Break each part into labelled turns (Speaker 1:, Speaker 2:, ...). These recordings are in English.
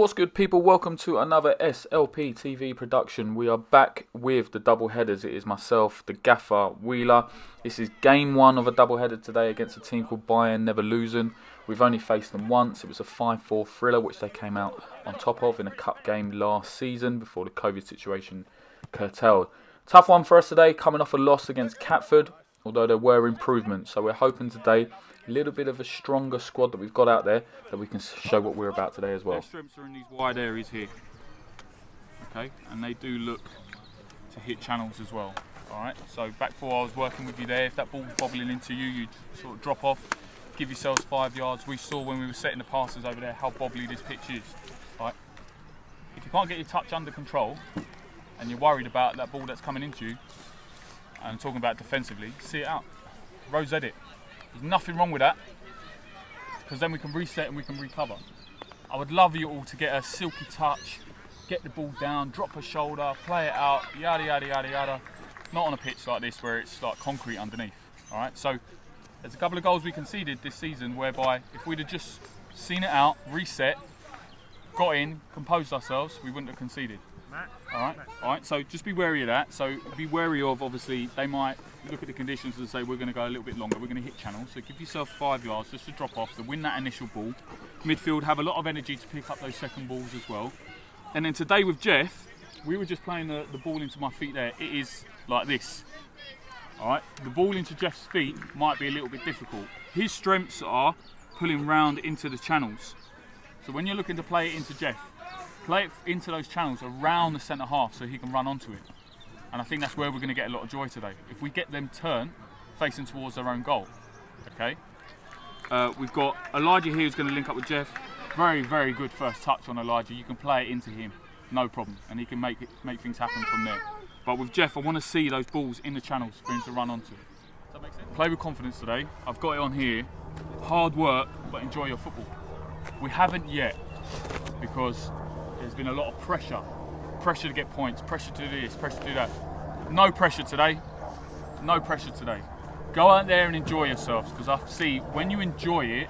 Speaker 1: What's good, people? Welcome to another SLP TV production. We are back with the double headers. It is myself, the gaffer, Wheeler. This is game one of a double header today against a team called Neverlusen. We've only faced them once. It was a 5-4 thriller which they came out on top of in a cup game last season before the COVID situation curtailed. Tough one for us today, coming off a loss against Catford, although there were improvements. So we're hoping today a little bit of a stronger squad that we've got out there that we can show what we're about today as well.
Speaker 2: Their strengths are in these wide areas here, okay, and they do look to hit channels as well. All right, so back four, I was working with you there. If that ball's bobbling into you, you'd sort of drop off, give yourselves 5 yards. We saw when we were setting the passes over there how bobbly this pitch is. All right, if you can't get your touch under control and you're worried about that ball that's coming into you, and I'm talking about defensively, see it out, rosette it. There's nothing wrong with that, because then we can reset and we can recover. I would love you all to get a silky touch, get the ball down, drop a shoulder, play it out, yada yada yada yada. Not on a pitch like this where it's like concrete underneath. All right, so there's a couple of goals we conceded this season whereby if we'd have just seen it out, reset, got in, composed ourselves, we wouldn't have conceded. All right. So just be wary of that. So be wary of, obviously, they might look at the conditions and say we're going to go a little bit longer. We're going to hit channels. So give yourself 5 yards just to drop off to win that initial ball. Midfield have a lot of energy to pick up those second balls as well. And then today with Jeff, we were just playing the ball into my feet there. It is like this. All right. The ball into Jeff's feet might be a little bit difficult. His strengths are pulling round into the channels. So when you're looking to play it into Jeff, play it into those channels around the centre half so he can run onto it. And I think that's where we're going to get a lot of joy today. If we get them turn facing towards their own goal. Okay. We've got Elijah here who's going to link up with Jeff. Very, very good first touch on Elijah. You can play it into him, no problem. And he can make things happen from there. But with Jeff, I want to see those balls in the channels for him to run onto. Does that make sense? Play with confidence today. I've got it on here. Hard work, but enjoy your football. We haven't yet, because there's been a lot of pressure to get points, pressure to do this, pressure to do that. No pressure today, no pressure today. Go out there and enjoy yourselves, because I see when you enjoy it,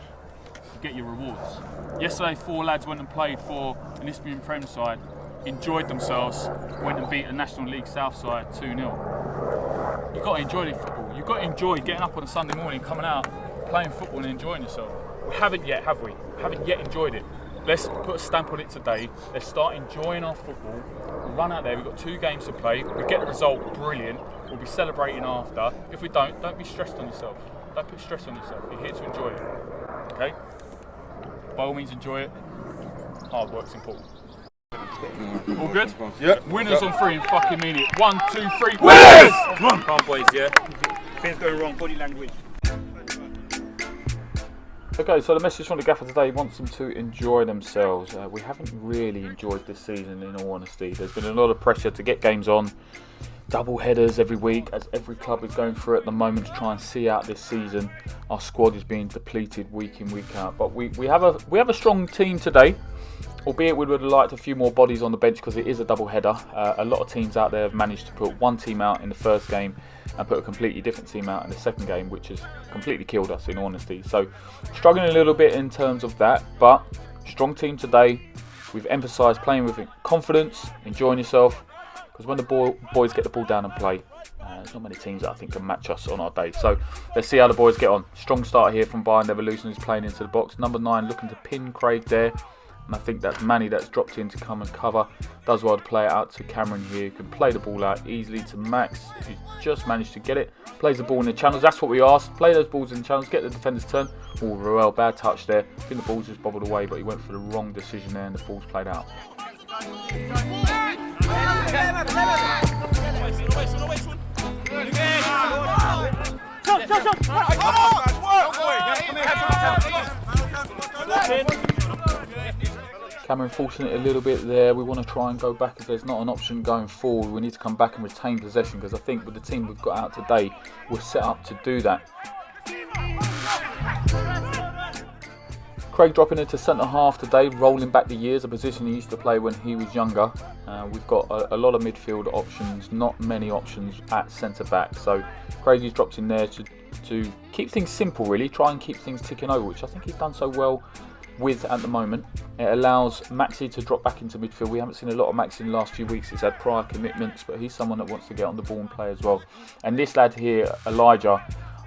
Speaker 2: you get your rewards. Yesterday 4 lads went and played for an Isthmian Prem side, enjoyed themselves, went and beat a National League South side 2-0. You've got to enjoy the football. You've got to enjoy getting up on a Sunday morning, coming out, playing football and enjoying yourself. We haven't yet, have we? Haven't yet enjoyed it. Let's put a stamp on it today. Let's start enjoying our football. We'll run out there. We've got 2 games to play. We get the result, brilliant. We'll be celebrating after. If we don't be stressed on yourself. Don't put stress on yourself. You're here to enjoy it. Okay? By all means, enjoy it. Hard work's important. All good?
Speaker 3: Yep.
Speaker 2: Winners on 3 and fucking mean it. 1, 2, 3.
Speaker 3: Winners!
Speaker 2: Come on.
Speaker 3: Come on, boys, yeah? Things going wrong, body language.
Speaker 1: Okay, so the message from the gaffer today wants them to enjoy themselves. We haven't really enjoyed this season, in all honesty. There's been a lot of pressure to get games on, double headers every week, as every club is going through at the moment to try and see out this season. Our squad is being depleted week in, week out. But we have a strong team today, albeit we would have liked a few more bodies on the bench because it is a double header. A lot of teams out there have managed to put one team out in the first game and put a completely different team out in the second game, which has completely killed us, in honesty. So struggling a little bit in terms of that, but strong team today. We've emphasised playing with confidence, enjoying yourself, because when the boys get the ball down and play, there's not many teams that I think can match us on our day. So let's see how the boys get on. Strong start here from Neverlusen, who's playing into the box. Number 9 looking to pin Craig there. And I think that's Manny that's dropped in to come and cover. Does well to play it out to Cameron here, who can play the ball out easily to Max, if he just managed to get it. Plays the ball in the channels, that's what we asked. Play those balls in the channels, get the defender's turn. Oh, Ruel, bad touch there. I think the ball's just bobbled away, but he went for the wrong decision there and the ball's played out. Cameron forcing it a little bit there. We want to try and go back if there's not an option going forward. We need to come back and retain possession, because I think with the team we've got out today, we're set up to do that. Craig dropping into centre half today, rolling back the years, a position he used to play when he was younger. We've got a lot of midfield options, not many options at centre back. So Craig's dropped in there to keep things simple, really, try and keep things ticking over, which I think he's done so well width at the moment. It allows Maxi to drop back into midfield. We haven't seen a lot of Maxi in the last few weeks. He's had prior commitments, but he's someone that wants to get on the ball and play as well. And this lad here, Elijah,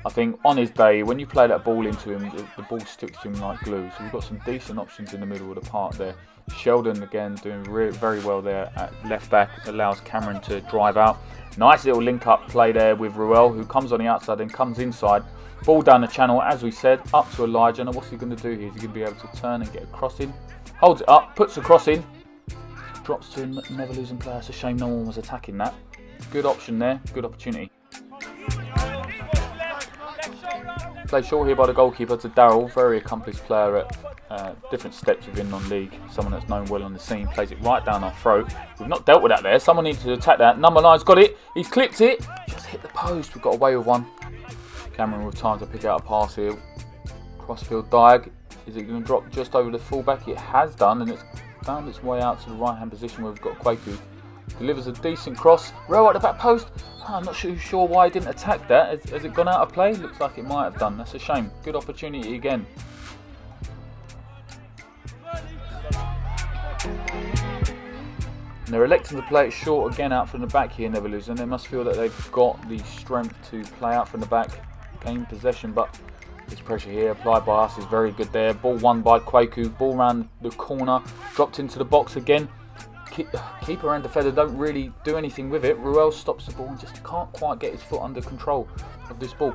Speaker 1: I think on his day, when you play that ball into him, the ball sticks to him like glue. So we've got some decent options in the middle of the park there. Sheldon again doing very well there at left back, allows Cameron to drive out. Nice little link up play there with Ruel, who comes on the outside and comes inside. Ball down the channel, as we said, up to Elijah. Now what's he going to do here? Is he going to be able to turn and get a cross in? Holds it up, puts the cross in, drops to Neverlusen player. It's a shame no one was attacking that. Good option there, good opportunity. Play short here by the goalkeeper to Daryl, very accomplished player at different steps within non-league. Someone that's known well on the scene, plays it right down our throat. We've not dealt with that there, someone needs to attack that. Number 9's got it, he's clipped it, just hit the post, we've got away with one. Cameron with time to pick out a pass here. Crossfield diag. Is it going to drop just over the fullback? It has done, and it's found its way out to the right hand position where we've got Kwaku. Delivers a decent cross. Row at the back post. I'm not sure why he didn't attack that. Has it gone out of play? Looks like it might have done. That's a shame. Good opportunity again. And they're electing to play it short again out from the back here, Neverlusen. They must feel that they've got the strength to play out from the back, gain possession, but this pressure here applied by us is very good there. Ball won by Kwaku, ball round the corner, dropped into the box again. Keeper and defender don't really do anything with it. Ruel stops the ball and just can't quite get his foot under control of this ball.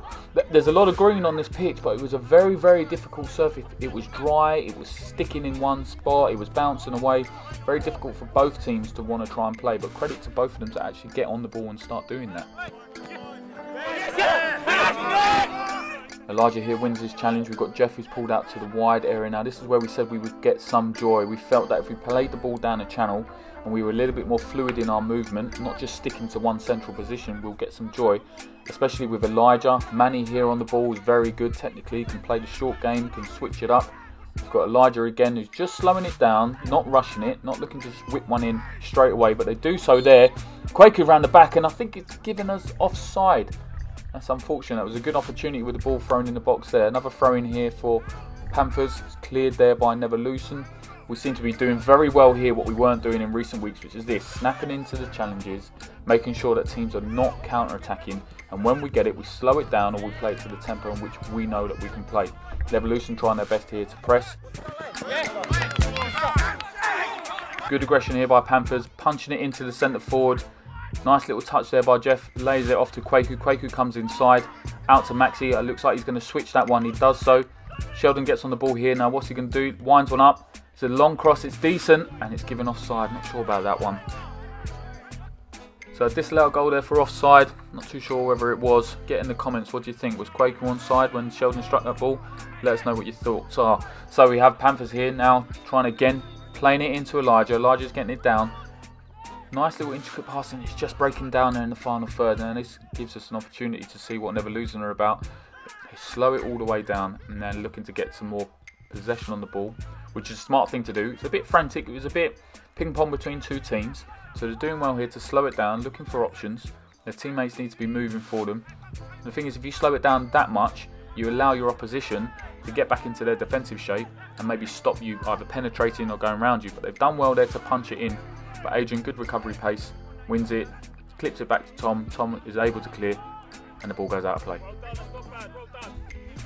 Speaker 1: There's a lot of green on this pitch, but it was a very difficult surface. It was dry, it was sticking in one spot, it was bouncing away. Very difficult for both teams to want to try and play, but credit to both of them to actually get on the ball and start doing that. Elijah here wins his challenge. We've got Jeff who's pulled out to the wide area now. This is where we said we would get some joy. We felt that if we played the ball down the channel and we were a little bit more fluid in our movement, not just sticking to one central position, we'll get some joy, especially with Elijah. Manny here on the ball is very good technically, can play the short game, can switch it up. We've got Elijah again who's just slowing it down, not rushing it, not looking to just whip one in straight away, but they do so there. Kwaku around the back, and I think it's given us offside. That's unfortunate. It was a good opportunity with the ball thrown in the box there. Another throw in here for Panthers. It's cleared there by Neverlusen. We seem to be doing very well here what we weren't doing in recent weeks, which is this, snapping into the challenges, making sure that teams are not counter-attacking, and when we get it, we slow it down or we play it to the tempo in which we know that we can play. Neverlusen trying their best here to press. Good aggression here by Panthers, punching it into the centre forward. Nice little touch there by Jeff, lays it off to Kwaku. Kwaku comes inside, out to Maxi. It looks like he's going to switch that one, he does so. Sheldon gets on the ball here, now what's he going to do? Winds one up, it's a long cross, it's decent, and it's given offside, not sure about that one. So a disallowed goal there for offside, not too sure whether it was. Get in the comments, what do you think? Was Kwaku onside when Sheldon struck that ball? Let us know what your thoughts are. So we have Panthers here now, trying again, playing it into Elijah. Elijah's getting it down. Nice little intricate passing, it's just breaking down there in the final third, and this gives us an opportunity to see what Neverlusen are about. They slow it all the way down and then looking to get some more possession on the ball, which is a smart thing to do. It's a bit frantic, it was a bit ping pong between two teams, so they're doing well here to slow it down, looking for options. Their teammates need to be moving for them. And the thing is, if you slow it down that much, you allow your opposition to get back into their defensive shape and maybe stop you either penetrating or going around you, but they've done well there to punch it in. But Adrian, good recovery pace, wins it, clips it back to Tom. Tom is able to clear, and the ball goes out of play.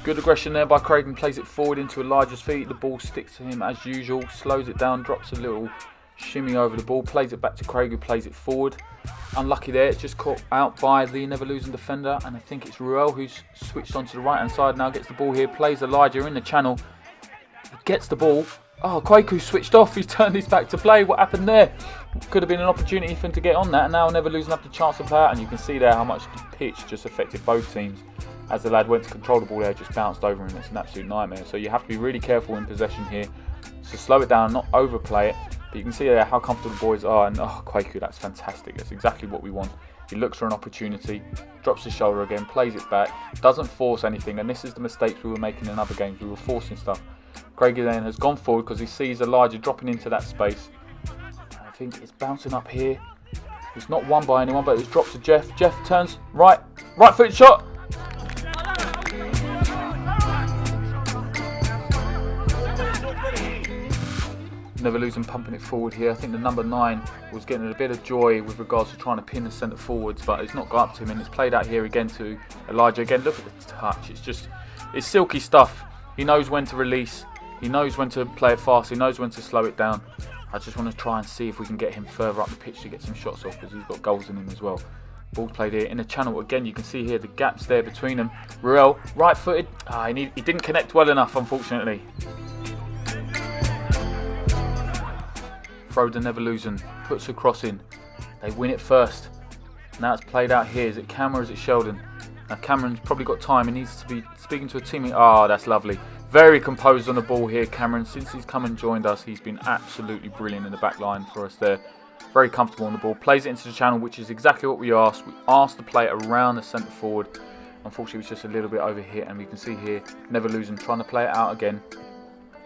Speaker 1: Good aggression there by Craig and plays it forward into Elijah's feet. The ball sticks to him as usual, slows it down, drops a little shimmy over the ball, plays it back to Craig who plays it forward. Unlucky there, it's just caught out by the Neverlusen defender, and I think it's Ruel who's switched onto the right hand side now, gets the ball here, plays Elijah in the channel, gets the ball. Oh, Kwaku switched off, he's turned his back to play. What happened there? Could have been an opportunity for him to get on that, and now Neverlusen have the chance to play out, and you can see there how much the pitch just affected both teams. As the lad went to control the ball there, just bounced over him. It's an absolute nightmare. So you have to be really careful in possession here. So slow it down, not overplay it. But you can see there how comfortable the boys are, and oh, Kwaku, that's fantastic. That's exactly what we want. He looks for an opportunity, drops his shoulder again, plays it back, doesn't force anything, and this is the mistakes we were making in other games. We were forcing stuff. Craig then has gone forward because he sees Elijah dropping into that space. I think it's bouncing up here. It's not won by anyone, but it's dropped to Jeff. Jeff turns right foot shot. Neverlusen pumping it forward here. I think the number 9 was getting a bit of joy with regards to trying to pin the centre forwards, but it's not got up to him, and it's played out here again to Elijah. Again, look at the touch. It's silky stuff. He knows when to release. He knows when to play it fast. He knows when to slow it down. I just want to try and see if we can get him further up the pitch to get some shots off, because he's got goals in him as well. Ball played here in the channel again. You can see here the gaps there between them. Ruel, right-footed. He didn't connect well enough, unfortunately. Throw to Neverlusen, puts a cross in. They win it first. Now it's played out here. Is it Cameron or is it Sheldon? Now Cameron's probably got time. He needs to be speaking to a teammate. Oh, that's lovely. Very composed on the ball here, Cameron. Since he's come and joined us, he's been absolutely brilliant in the back line for us there. Very comfortable on the ball. Plays it into the channel, which is exactly what we asked. We asked to play it around the centre forward. Unfortunately, it was just a little bit over hit, and we can see here Neverlusen trying to play it out again.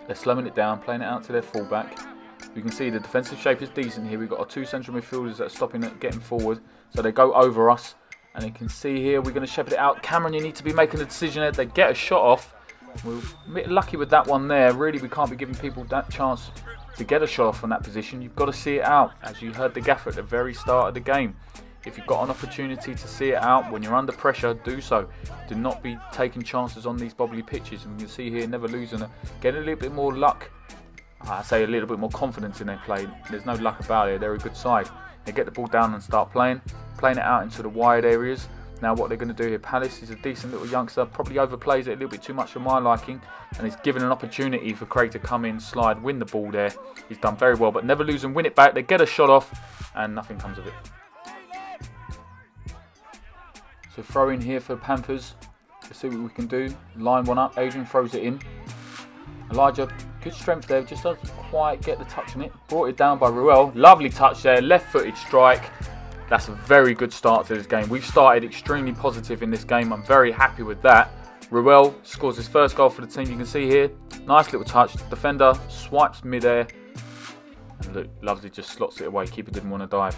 Speaker 1: They're slowing it down, playing it out to their fullback. We can see the defensive shape is decent here. We've got our 2 central midfielders that are stopping it, getting forward. So they go over us. And you can see here, we're going to shepherd it out. Cameron, you need to be making a decision there. They get a shot off. We're a bit lucky with that one there. Really, we can't be giving people that chance to get a shot off from that position. You've got to see it out. As you heard the gaffer at the very start of the game. If you've got an opportunity to see it out when you're under pressure, do so. Do not be taking chances on these bobbly pitches. And you can see here, Neverlusen getting a little bit more luck. I say a little bit more confidence in their play. There's no luck about it. They're a good side. They get the ball down and start playing it out into the wide areas. Now what they're going to do here, Palace is a decent little youngster, probably overplays it a little bit too much for my liking, and he's given an opportunity for Craig to come in, slide, win the ball there. He's done very well, but Neverlusen win it back. They get a shot off, and nothing comes of it. So throw in here for Panthers. Let's see what we can do. Line one up. Adrian throws it in. Elijah, good strength there, just doesn't quite get the touch on it. Brought it down by Ruel. Lovely touch there, left-footed strike. That's a very good start to this game. We've started extremely positive in this game. I'm very happy with that. Ruel scores his first goal for the team. You can see here, nice little touch. Defender swipes mid-air. And look, Lovesley just slots it away. Keeper didn't want to dive.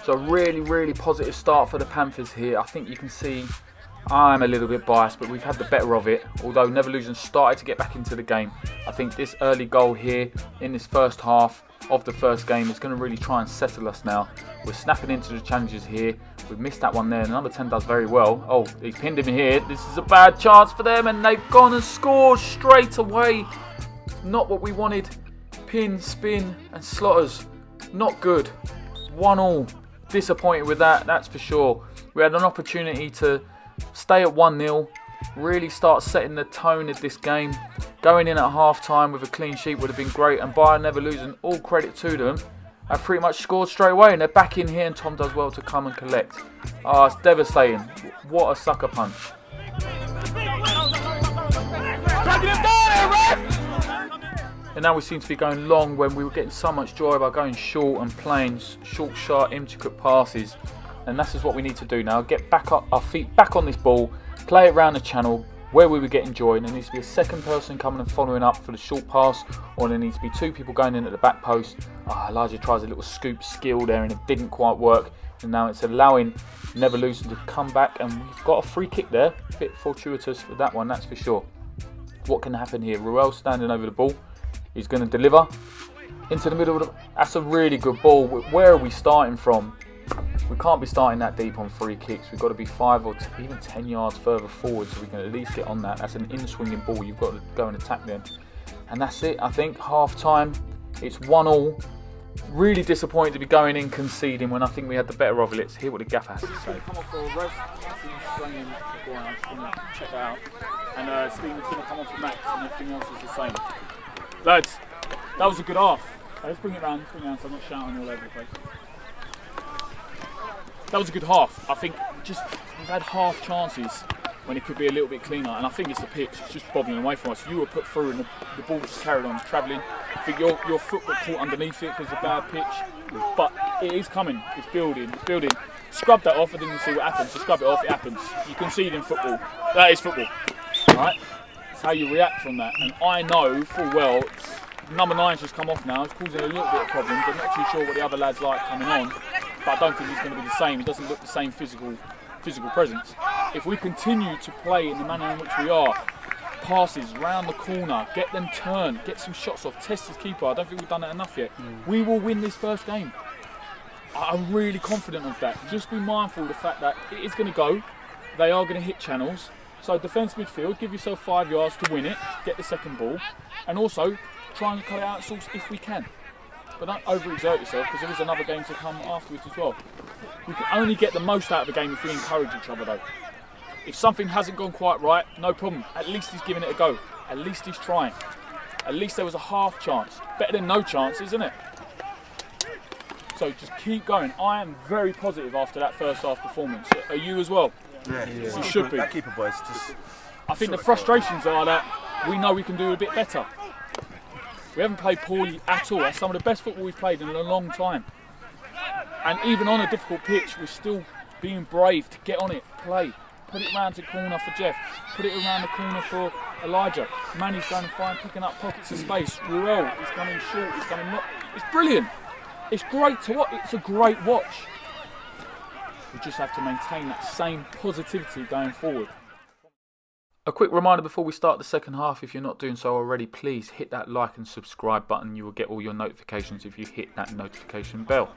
Speaker 1: So really, really positive start for the Panthers here. I think you can see I'm a little bit biased, but we've had the better of it. Although Neverlusen started to get back into the game. I think this early goal here in this first half of the first game is going to really try and settle us now. We're snapping into the challenges here. We've missed that one there. The number 10 does very well. Oh, he's pinned him here. This is a bad chance for them, and they've gone and scored straight away. Not what we wanted. Pin, spin, and slotters. Not good. 1-1. Disappointed with that, that's for sure. We had an opportunity to stay at 1-0, really start setting the tone of this game. Going in at half-time with a clean sheet would have been great, and by Neverlusen, all credit to them, have pretty much scored straight away, and they're back in here, and Tom does well to come and collect. Oh, it's devastating. What a sucker punch. And now we seem to be going long when we were getting so much joy by going short and playing short, sharp, intricate passes. And that's just what we need to do now. Get back up, our feet back on this ball, play it around the channel where we were getting joy. And there needs to be a second person coming and following up for the short pass, or there needs to be 2 people going in at the back post. Elijah tries a little scoop skill there and it didn't quite work. And now it's allowing Neverlusen to come back, and we've got a free kick there. A bit fortuitous for that one, that's for sure. What can happen here? Ruel standing over the ball. He's going to deliver into the middle of the... That's a really good ball. Where are we starting from? We can't be starting that deep on free kicks. We've got to be 5 or even 10 yards further forward so we can at least get on that. That's an in-swinging ball. You've got to go and attack them. And that's it, I think. Half-time. It's 1-1. Really disappointed to be going in conceding when I think we had the better of it. Let's hear what the gaffer has to say.
Speaker 2: Come off for a rest. I'm just going to check that out. And Stephen's going to come off for Max, and everything else is the same. Lads, that was a good half. Let's bring it round, so I'm not shouting all over the place. That was a good half. I think just we've had half chances when it could be a little bit cleaner, and I think it's the pitch. It's just bobbling away from us. You were put through, and the ball just carried on travelling. I think your foot got caught underneath it because it's a bad pitch, but it is coming. It's building. It's building. Scrub that off, and then you see what happens. So scrub it off. It happens. You concede in football. That is football. All right. That's how you react from that. And I know full well. Number 9's just come off now. It's causing a little bit of problems. I'm not too sure what the other lads like coming on, but I don't think he's going to be the same. He doesn't look the same physical presence. If we continue to play in the manner in which we are, passes round the corner, get them turned, get some shots off, test his keeper. I don't think we've done it enough yet. We will win this first game. I'm really confident of that. Just be mindful of the fact that it is going to go. They are going to hit channels. So defence midfield, give yourself 5 yards to win it, get the second ball, and also try and cut it out source if we can. But don't overexert yourself, because there is another game to come afterwards as well. We can only get the most out of the game if we encourage each other though. If something hasn't gone quite right, no problem. At least he's giving it a go. At least he's trying. At least there was a half chance. Better than no chance, isn't it? So just keep going. I am very positive after that first half performance. Are you as well?
Speaker 4: Yeah.
Speaker 2: You should be.
Speaker 4: That keeper boys just.
Speaker 2: I think the frustrations are that we know we can do a bit better. We haven't played poorly at all. That's some of the best football we've played in a long time. And even on a difficult pitch, we're still being brave to get on it, play. Put it round to the corner for Jeff. Put it around the corner for Elijah. Manny's going fine, picking up pockets of space. Ruel is coming short. He's coming not. It's brilliant. It's great to watch. It's a great watch. We just have to maintain that same positivity going forward. A quick reminder before we start the second half, if you're not doing so already, please hit that like and subscribe button. You will get all your notifications if you hit that notification bell.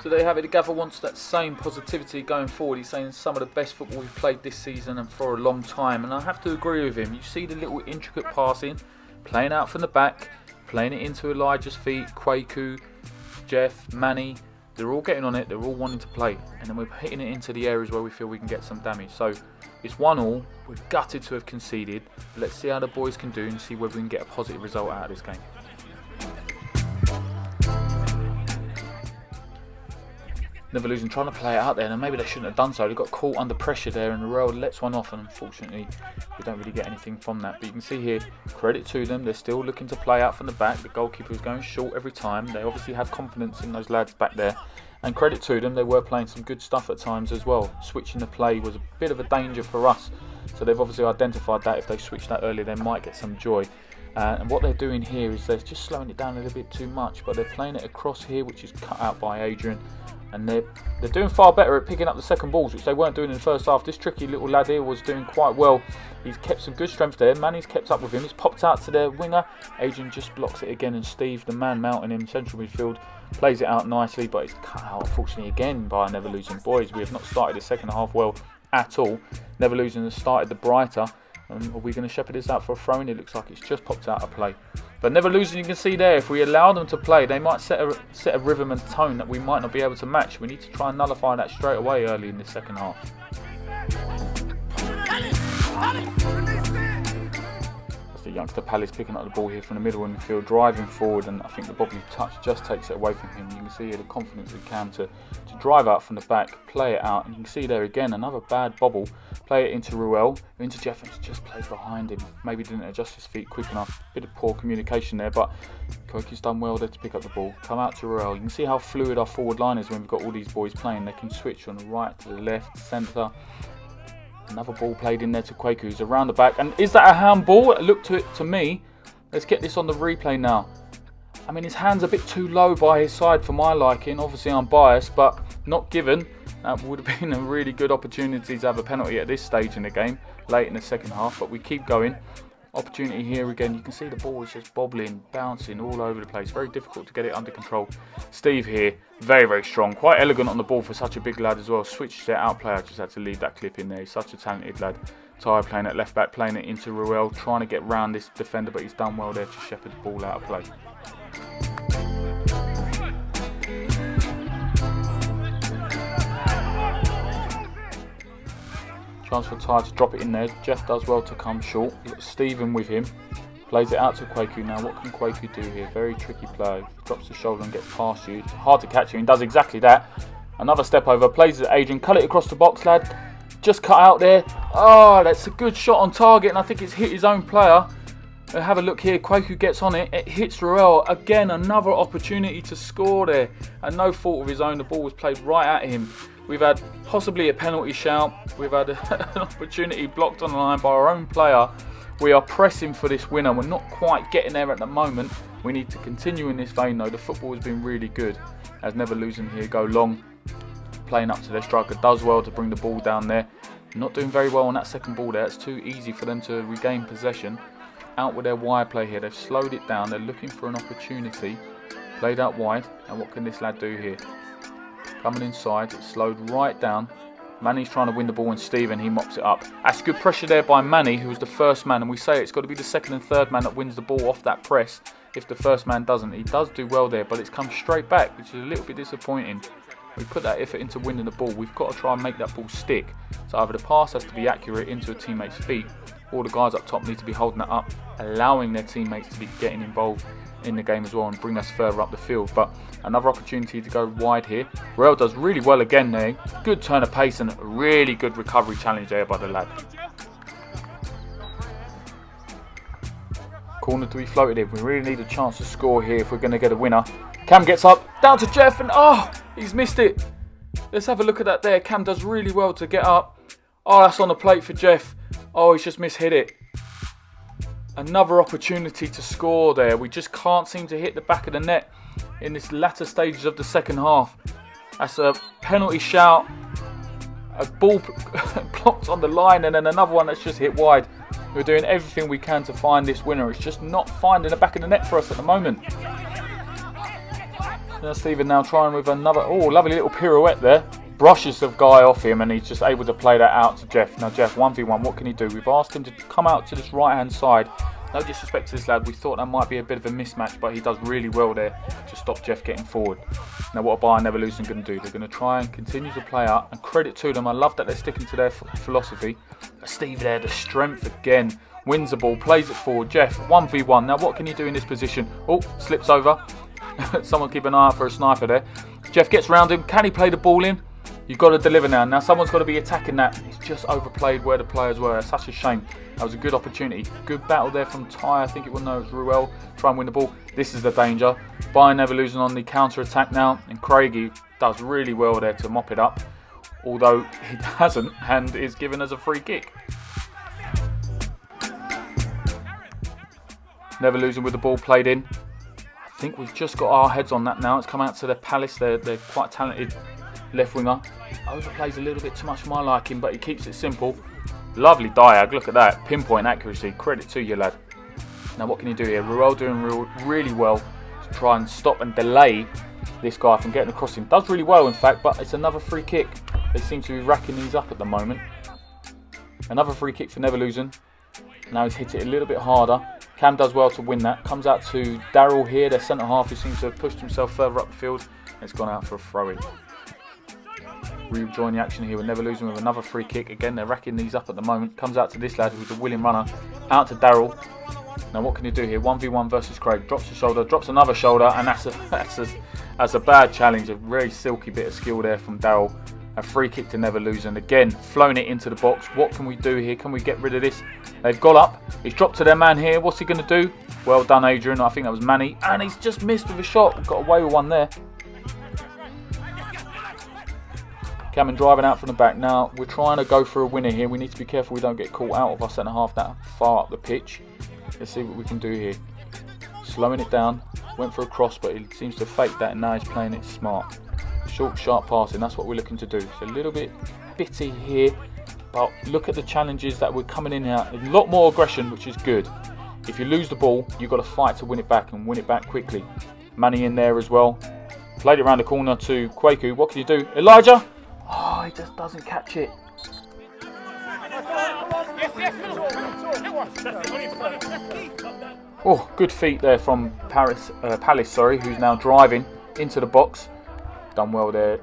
Speaker 2: So there you have it. The gaffer wants that same positivity going forward. He's saying some of the best football we've played this season and for a long time. And I have to agree with him. You see the little intricate passing, playing out from the back, playing it into Elijah's feet, Kwaku, Jeff, Manny. They're all getting on it. They're all wanting to play. And then we're hitting it into the areas where we feel we can get some damage. So it's 1-1. We're gutted to have conceded. But let's see how the boys can do and see whether we can get a positive result out of this game. Neverlusen trying to play it out there, and maybe they shouldn't have done so. They got caught under pressure there, and the rail lets one off, and unfortunately we don't really get anything from that. But you can see here, credit to them, they're still looking to play out from the back. The goalkeeper is going short every time. They obviously have confidence in those lads back there, and credit to them, they were playing some good stuff at times as well. Switching the play was a bit of a danger for us, so they've obviously identified that if they switch that early they might get some joy. And what they're doing here is they're just slowing it down a little bit too much, but they're playing it across here, which is cut out by Adrian. And they're doing far better at picking up the second balls, which they weren't doing in the first half. This tricky little lad here was doing quite well. He's kept some good strength there. Manny's kept up with him. He's popped out to their winger. Adrian just blocks it again, and Steve, the man mounting him, central midfield, plays it out nicely, but it's cut out, unfortunately, again by Neverlusen. Boys, we have not started the second half well at all. Neverlusen has started the brighter. Are we going to shepherd this out for a throw-in? It looks like it's just popped out of play. But Neverlusen, you can see there, if we allow them to play, they might set a rhythm and tone that we might not be able to match. We need to try and nullify that straight away early in the second half. That's the youngster Palace picking up the ball here from the middle in the field, driving forward, and I think the bobbly touch just takes it away from him. You can see here the confidence of Cam to drive out from the back, play it out, and you can see there again another bad bobble. Play it into Ruel, into Jeff, and just plays behind him. Maybe didn't adjust his feet quick enough. Bit of poor communication there, but Koki's done well there to pick up the ball. Come out to Ruel. You can see how fluid our forward line is when we've got all these boys playing. They can switch from the right to the left, centre. Another ball played in there to Kwaku, who's around the back. And is that a handball? Look to me. Let's get this on the replay now. I mean, his hand's a bit too low by his side for my liking. Obviously, I'm biased, but not given. That would have been a really good opportunity to have a penalty at this stage in the game, late in the second half, but we keep going. Opportunity here again. You can see the ball is just bobbling, bouncing all over the place. Very difficult to get it under control. Steve here, very, very strong. Quite elegant on the ball for such a big lad as well. Switched it out player. Just had to leave that clip in there. He's such a talented lad. Ty playing at left back, playing it into Ruel, trying to get round this defender, but he's done well there to shepherd the ball out of play. Chance for Ty to drop it in there. Jeff does well to come short. You've got Stephen with him. Plays it out to Kwaku now. What can Kwaku do here? Very tricky play. Drops the shoulder and gets past you. It's hard to catch him. He does exactly that. Another step over. Plays it at Adrian. Cut it across the box, lad. Just cut out there. Oh, that's a good shot on target, and I think it's hit his own player. Have a look here. Kwaku gets on it. It hits Ruel. Again, another opportunity to score there. And no fault of his own. The ball was played right at him. We've had possibly a penalty shout. We've had an opportunity blocked on the line by our own player. We are pressing for this winner. We're not quite getting there at the moment. We need to continue in this vein though. The football has been really good. As Neverlusen here go long. Playing up to their striker. Does well to bring the ball down there.
Speaker 1: Not doing very well on that second ball there. It's too easy for them to regain possession. Out with their wide play here. They've slowed it down. They're looking for an opportunity. Played out wide. And what can this lad do here? Coming inside. It's slowed right down. Manny's trying to win the ball and Stephen, he mops it up. That's good pressure there by Manny, who was the first man. And we say it's got to be the second and third man that wins the ball off that press. If the first man doesn't. He does do well there, but it's come straight back, which is a little bit disappointing. We put that effort into winning the ball. We've got to try and make that ball stick. So either the pass has to be accurate into a teammate's feet, or the guys up top need to be holding that up, allowing their teammates to be getting involved in the game as well and bring us further up the field. But another opportunity to go wide here. Royal does really well again there. Good turn of pace and a really good recovery challenge there by the lad. Corner to be floated in. We really need a chance to score here if we're going to get a winner. Cam gets up, down to Jeff, and he's missed it. Let's have a look at that there. Cam does really well to get up. Oh, that's on the plate for Jeff. Oh, he's just mishit it. Another opportunity to score there. We just can't seem to hit the back of the net in this latter stages of the second half. That's a penalty shout. A ball blocked on the line, and then another one that's just hit wide. We're doing everything we can to find this winner. It's just not finding the back of the net for us at the moment. Now Stephen now trying with another, lovely little pirouette there. Brushes the guy off him and he's just able to play that out to Jeff. Now Jeff, 1v1, what can he do? We've asked him to come out to this right hand side. No disrespect to this lad, we thought that might be a bit of a mismatch, but he does really well there to stop Jeff getting forward. Now what are Bayern Neverlusen going to do? They're going to try and continue to play out, and credit to them, I love that they're sticking to their philosophy. Steve there, the strength again, wins the ball, plays it forward. Jeff, 1v1, now what can he do in this position? Slips over. Someone keep an eye out for a sniper there. Jeff gets round him, can he play the ball in? You've got to deliver now. Now someone's got to be attacking that. He's just overplayed where the players were. It's such a shame. That was a good opportunity. Good battle there from Ty. I think it was Ruel. Try and win the ball. This is the danger. Bayern Neverlusen on the counter-attack now. And Craigie does really well there to mop it up. Although he hasn't and is given us a free kick. Neverlusen with the ball played in. I think we've just got our heads on that now. It's come out to the Palace. They're quite talented left winger. Overplays a little bit too much for my liking, but he keeps it simple. Lovely diag, look at that. Pinpoint accuracy, credit to you lad. Now what can you do here? Ruel doing really well to try and stop and delay this guy from getting across him. Does really well in fact, but it's another free kick. They seem to be racking these up at the moment. Another free kick for Neverlusen. Now he's hit it a little bit harder. Cam does well to win that. Comes out to Daryl here, their centre half, who seems to have pushed himself further up the field. It's gone out for a throw-in. We join the action here with Neverlusen with another free kick. Again, they're racking these up at the moment. Comes out to this lad who's a willing runner. Out to Daryl. Now what can you do here? 1v1 versus Craig. Drops a shoulder, drops another shoulder, and that's a bad challenge. A very silky bit of skill there from Daryl. A free kick to Neverlusen. Again, flown it into the box. What can we do here? Can we get rid of this? They've got up. He's dropped to their man here. What's he going to do? Well done, Adrian. I think that was Manny. And he's just missed with a shot. We've got away with one there. Cameron driving out from the back. Now, we're trying to go for a winner here. We need to be careful we don't get caught out of our centre half that far up the pitch. Let's see what we can do here. Slowing it down. Went for a cross, but he seems to fake that, and now he's playing it smart. Short, sharp passing. That's what we're looking to do. It's a little bit bitty here, but look at the challenges that we're coming in here. A lot more aggression, which is good. If you lose the ball, you've got to fight to win it back, and win it back quickly. Manny in there as well. Played it around the corner to Kwaku. What can you do? Elijah? Oh, he just doesn't catch it. Oh, good feet there from Palace, who's now driving into the box. Done well there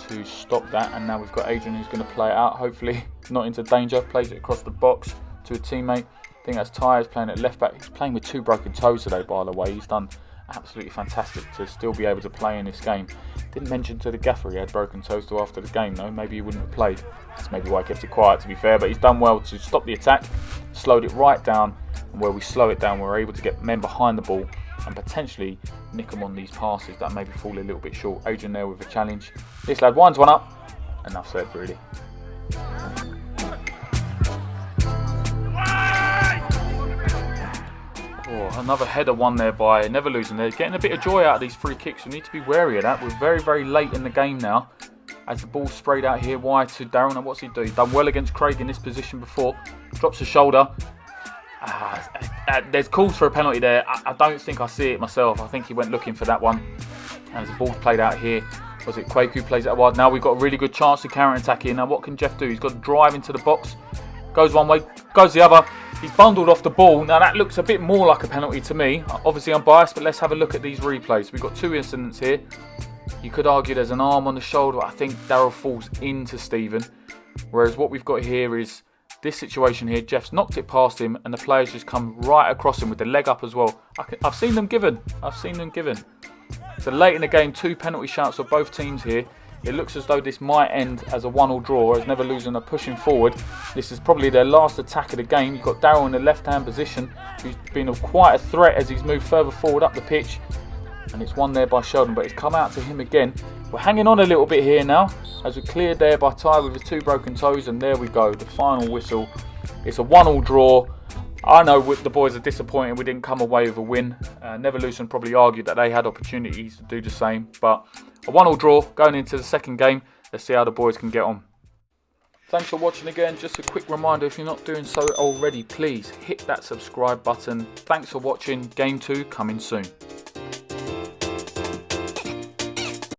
Speaker 1: to stop that, and now we've got Adrian who's going to play it out, hopefully not into danger. Plays it across the box to a teammate. I think that's Tyres playing at left back. He's playing with 2 broken toes today, by the way. He's done absolutely fantastic to still be able to play in this game. Didn't mention to the gaffer he had broken toes till after the game though. Maybe he wouldn't have played. That's maybe why I kept it quiet, to be fair, but he's done well to stop the attack, slowed it right down, and where we slow it down we're able to get men behind the ball and potentially nick them on these passes that maybe fall a little bit short. Adrian there with a challenge. This lad winds one up. Enough said really. Oh, another header won there by Neverlusen. They're getting a bit of joy out of these free kicks. We need to be wary of that. We're very, very late in the game now. as the ball sprayed out here wide to Darryl. Now what's he do? He's done well against Craig in this position before. Drops the shoulder. There's calls for a penalty there. I don't think I see it myself. I think he went looking for that one. As the ball's played out here, was it Quake who plays it wide? Now we've got a really good chance to counter-attack here. Now what can Jeff do? He's got to drive into the box. Goes one way, goes the other. He's bundled off the ball. Now that looks a bit more like a penalty to me. Obviously I'm biased, but let's have a look at these replays. We've got two incidents here. You could argue there's an arm on the shoulder, but I think Darryl falls into Stephen. Whereas what we've got here is this situation here. Jeff's knocked it past him and the players just come right across him with the leg up as well. I've seen them given. So late in the game, 2 penalty shouts for both teams here. It looks as though this might end as a 1-1 draw, as Neverlusen are pushing forward. This is probably their last attack of the game. You've got Darryl in the left-hand position, who's been quite a threat as he's moved further forward up the pitch. And it's won there by Sheldon, but it's come out to him again. We're hanging on a little bit here now, as we're cleared there by Ty with his 2 broken toes, and there we go, the final whistle. It's a 1-1 draw. I know the boys are disappointed we didn't come away with a win. Neverlusen probably argued that they had opportunities to do the same, but a 1-1 draw going into the second game. Let's see how the boys can get on. Thanks for watching again. Just a quick reminder, if you're not doing so already, please hit that subscribe button. Thanks for watching. Game 2 coming soon.